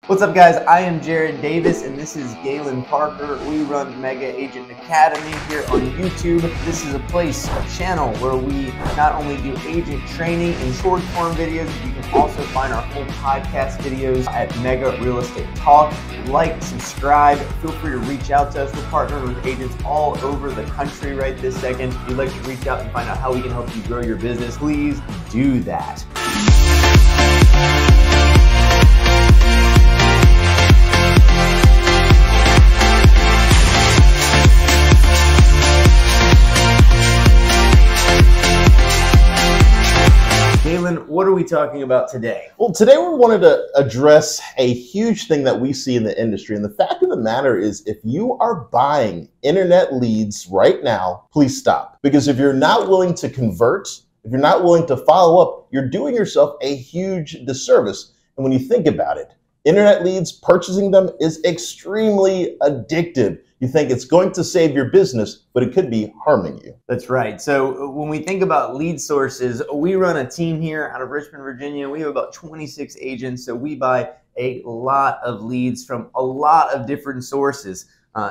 What's up, guys? I am Jared Davis and this is Galen Parker. We run Mega Agent Academy here on YouTube. This is a channel where we not only do agent training and short form videos, you can also find our full podcast videos at Mega Real Estate Talk. Like, subscribe, feel free to reach out to us. We're partnering with agents all over the country right this second. If you'd like to reach out and find out how we can help you grow your business, please do that. Galen, what are we talking about today? Well, today we wanted to address a huge thing that we see in the industry. And the fact of the matter is, if you are buying internet leads right now, please stop. Because if you're not willing to convert, if you're not willing to follow up, you're doing yourself a huge disservice. And when you think about it, internet leads, purchasing them is extremely addictive. You think it's going to save your business, but it could be harming you. That's right. So when we think about lead sources, we run a team here out of Richmond, Virginia. We have about 26 agents, so we buy a lot of leads from a lot of different sources.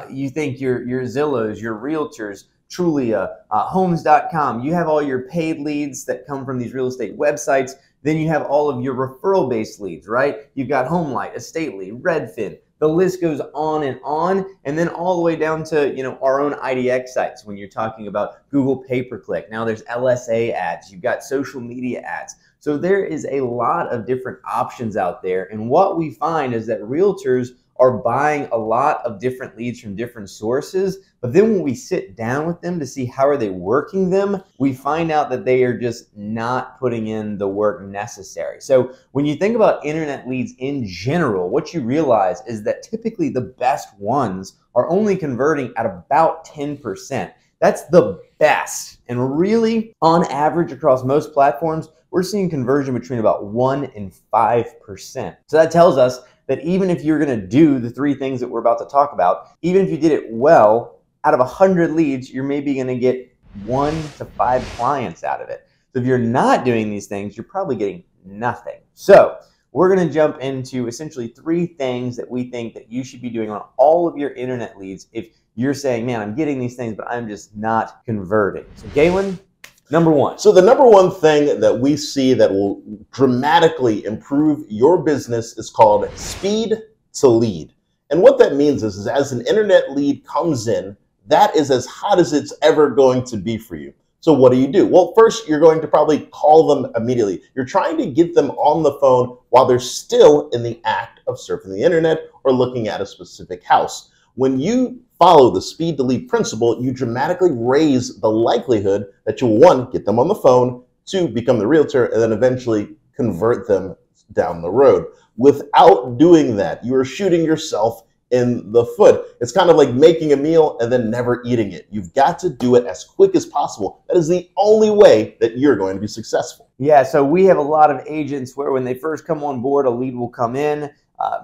You think your Zillows, your realtors, Trulia, homes.com, you have all your paid leads that come from these real estate websites. Then you have all of your referral-based leads, right? You've got HomeLight, Estate Lead, Redfin. The list goes on, and then all the way down to our own IDX sites when you're talking about Google pay-per-click. Now there's LSA ads, you've got social media ads. So there is a lot of different options out there, and what we find is that realtors are buying a lot of different leads from different sources, but then when we sit down with them to see how are they working them, we find out that they are just not putting in the work necessary. So when you think about internet leads in general, what you realize is that typically the best ones are only converting at about 10%. That's the best. And really, on average across most platforms, we're seeing conversion between about 1 and 5%. So that tells us that even if you're going to do the three things that we're about to talk about, even if you did it well, out of 100 leads, you're maybe going to get 1 to 5 clients out of it. So if you're not doing these things, you're probably getting nothing. So we're going to jump into essentially 3 things that we think that you should be doing on all of your internet leads if you're saying, man, I'm getting these things, but I'm just not converting. So Galen, number 1. So the number 1 thing that we see that will dramatically improve your business is called speed to lead. And what that means is as an internet lead comes in, that is as hot as it's ever going to be for you. So what do? Well, first, you're going to probably call them immediately. You're trying to get them on the phone while they're still in the act of surfing the internet or looking at a specific house. When you follow the speed to lead principle, you dramatically raise the likelihood that you'll, 1, get them on the phone, 2, become the realtor, and then eventually convert them down the road. Without doing that, you are shooting yourself in the foot. It's kind of like making a meal and then never eating it. You've got to do it as quick as possible. That is the only way that you're going to be successful. Yeah, so we have a lot of agents where when they first come on board, a lead will come in.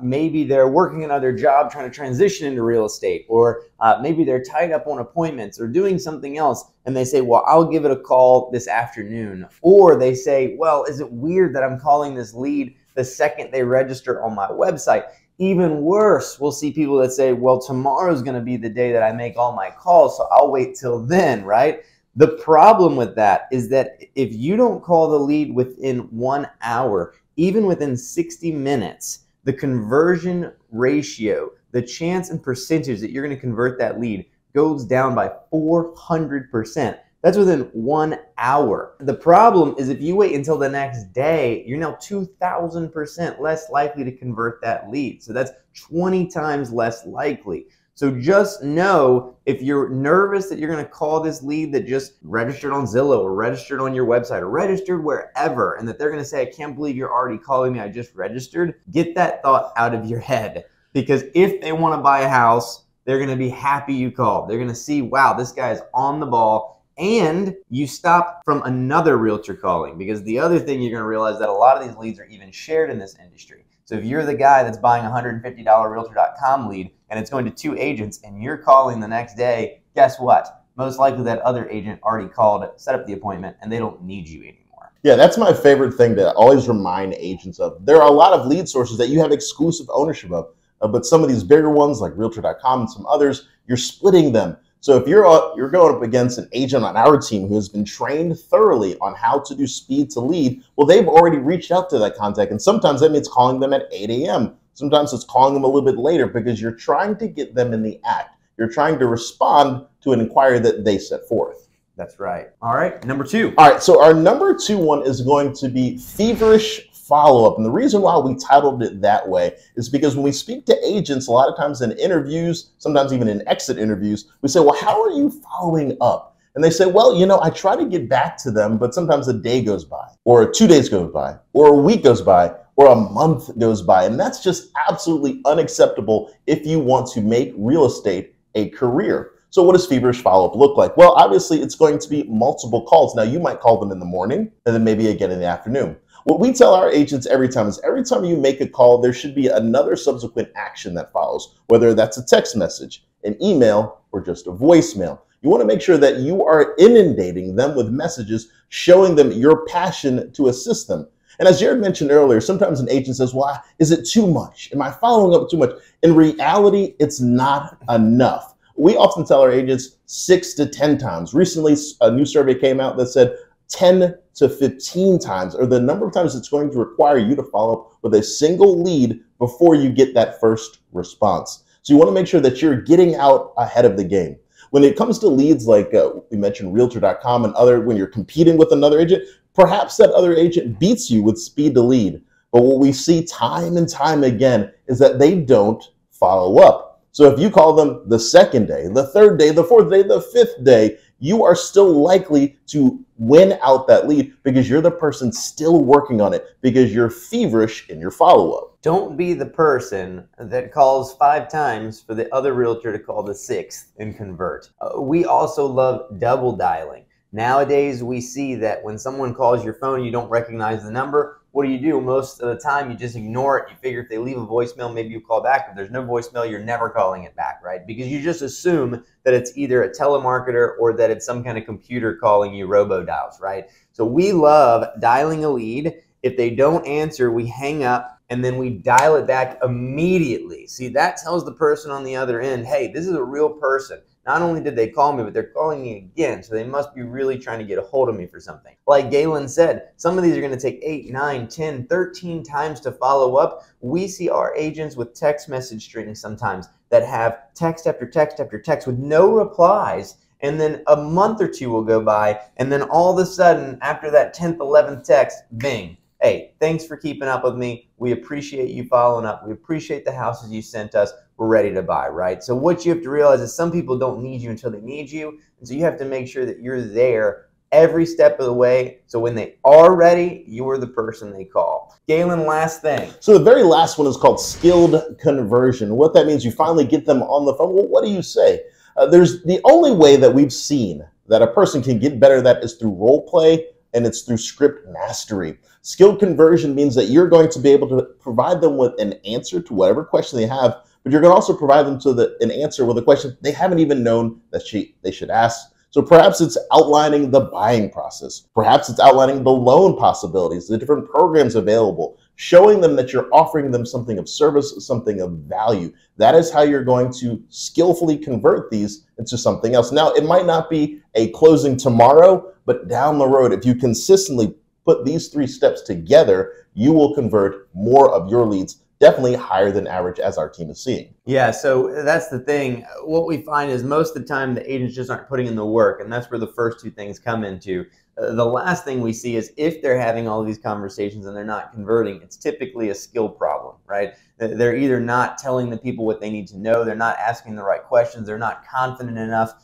Maybe they're working another job trying to transition into real estate, or maybe they're tied up on appointments or doing something else, and they say, well, I'll give it a call this afternoon. Or they say, well, is it weird that I'm calling this lead the second they register on my website? Even worse, we'll see people that say, well, tomorrow's going to be the day that I make all my calls, so I'll wait till then, right? The problem with that is that if you don't call the lead within 1 hour, even within 60 minutes, the conversion ratio, the chance and percentage that you're going to convert that lead goes down by 400%. That's within 1 hour. The problem is if you wait until the next day, you're now 2,000% less likely to convert that lead. So that's 20 times less likely. So just know if you're nervous that you're going to call this lead that just registered on Zillow or registered on your website or registered wherever, and that they're going to say, I can't believe you're already calling me, I just registered, get that thought out of your head. Because if they want to buy a house, they're going to be happy you called. They're going to see, wow, this guy's on the ball. And you stop from another realtor calling, because the other thing you're going to realize that a lot of these leads are even shared in this industry. So if you're the guy that's buying a $150 realtor.com lead and it's going to 2 agents and you're calling the next day, guess what? Most likely that other agent already called, set up the appointment, and they don't need you anymore. Yeah, that's my favorite thing to always remind agents of. There are a lot of lead sources that you have exclusive ownership of, but some of these bigger ones like Realtor.com and some others, you're splitting them. So if you're going up against an agent on our team who has been trained thoroughly on how to do speed to lead, well, they've already reached out to that contact, and sometimes that means calling them at 8 a.m. Sometimes it's calling them a little bit later because you're trying to get them in the act. You're trying to respond to an inquiry that they set forth. That's right. All right, number 2. All right, so our number 2 one is going to be feverish follow-up. And the reason why we titled it that way is because when we speak to agents, a lot of times in interviews, sometimes even in exit interviews, we say, well, how are you following up? And they say, well, I try to get back to them, but sometimes a day goes by, or 2 days goes by, or a week goes by, or a month goes by. And that's just absolutely unacceptable if you want to make real estate a career. So what does feverish follow-up look like? Well, obviously, it's going to be multiple calls. Now, you might call them in the morning and then maybe again in the afternoon. What we tell our agents every time is every time you make a call, there should be another subsequent action that follows, whether that's a text message, an email, or just a voicemail. You want to make sure that you are inundating them with messages showing them your passion to assist them. And as Jared mentioned earlier, sometimes an agent says, well, is it too much? Am I following up too much? In reality, it's not enough. We often tell our agents 6 to 10 times. Recently, a new survey came out that said 10 to 15 times, or the number of times it's going to require you to follow up with a single lead before you get that first response. So you want to make sure that you're getting out ahead of the game. When it comes to leads like we mentioned Realtor.com and other, when you're competing with another agent, perhaps that other agent beats you with speed to lead. But what we see time and time again is that they don't follow up. So if you call them the second day, the third day, the fourth day, the fifth day, you are still likely to win out that lead because you're the person still working on it, because you're feverish in your follow-up. Don't be the person that calls 5 times for the other realtor to call the 6th and convert. We also love double dialing. Nowadays, we see that when someone calls your phone, you don't recognize the number. What do? Most of the time, you just ignore it. You figure if they leave a voicemail, maybe you call back. If there's no voicemail, you're never calling it back, right? Because you just assume that it's either a telemarketer or that it's some kind of computer calling you robo-dials, right? So we love dialing a lead. If they don't answer, we hang up and then we dial it back immediately. See, that tells the person on the other end, hey, this is a real person. Not only did they call me, but they're calling me again, so they must be really trying to get a hold of me for something. Like Galen said, some of these are going to take 8, 9, 10, 13 times to follow up. We see our agents with text message strings sometimes that have text after text after text with no replies, and then a month or 2 will go by, and then all of a sudden, after that 10th, 11th text, bing. Hey, thanks for keeping up with me. We appreciate you following up. We appreciate the houses you sent us. We're ready to buy, right? So what you have to realize is some people don't need you until they need you. And so you have to make sure that you're there every step of the way. So when they are ready, you're the person they call. Galen, last thing. So the very last one is called skilled conversion. What that means, you finally get them on the phone. Well, what do you say? There's the only way that we've seen that a person can get better at that is through role play, and it's through script mastery. Skilled conversion means that you're going to be able to provide them with an answer to whatever question they have, but you're going to also provide them to an answer with a question they haven't even known that they should ask. So perhaps it's outlining the buying process. Perhaps it's outlining the loan possibilities, the different programs available, showing them that you're offering them something of service, something of value. That is how you're going to skillfully convert these into something else. Now, it might not be a closing tomorrow, but down the road, if you consistently put these 3 steps together, you will convert more of your leads, definitely higher than average, as our team is seeing. Yeah, so that's the thing. What we find is most of the time the agents just aren't putting in the work, and that's where the first 2 things come into. The last thing we see is if they're having all of these conversations and they're not converting, it's typically a skill problem, right? They're either not telling the people what they need to know, they're not asking the right questions, they're not confident enough.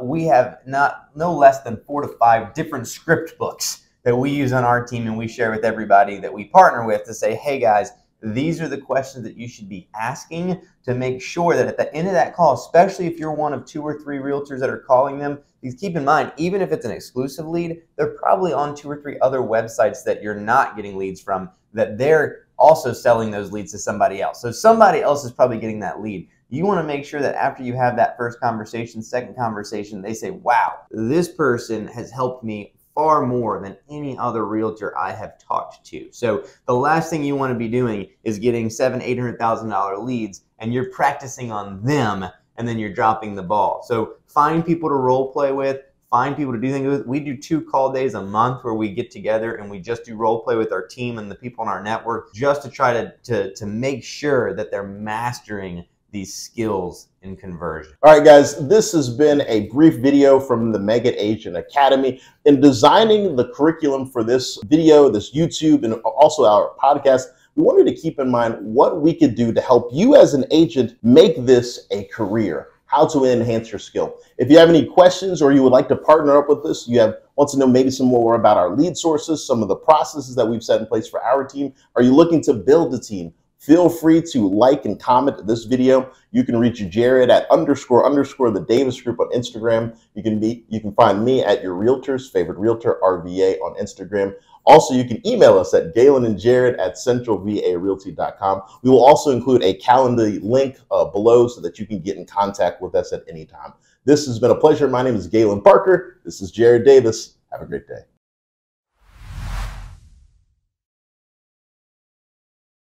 We have no less than 4 to 5 different script books that we use on our team and we share with everybody that we partner with to say, hey guys, these are the questions that you should be asking to make sure that at the end of that call, especially if you're one of 2 or 3 realtors that are calling them, because keep in mind, even if it's an exclusive lead, they're probably on 2 or 3 other websites that you're not getting leads from, that they're also selling those leads to somebody else. So somebody else is probably getting that lead. You want to make sure that after you have that first conversation, second conversation, they say, wow, this person has helped me far more than any other realtor I have talked to. So the last thing you want to be doing is getting $700,000-$800,000 leads and you're practicing on them and then you're dropping the ball. So find people to role play with, find people to do things with. We do 2 call days a month where we get together and we just do role play with our team and the people in our network just to try to make sure that they're mastering these skills in conversion. All right, guys, this has been a brief video from the Mega Agent Academy. In designing the curriculum for this video, this YouTube, and also our podcast, we wanted to keep in mind what we could do to help you as an agent make this a career, how to enhance your skill. If you have any questions or you would like to partner up with us, want to know maybe some more about our lead sources, some of the processes that we've set in place for our team, are you looking to build a team? Feel free to like and comment this video. You can reach Jared at _ the Davis Group on Instagram. You can find me at your realtor's favorite realtor, RVA, on Instagram. Also, you can email us at galenandjared@centralvarealty.com. We will also include a Calendly link below so that you can get in contact with us at any time. This has been a pleasure. My name is Galen Parker. This is Jared Davis. Have a great day.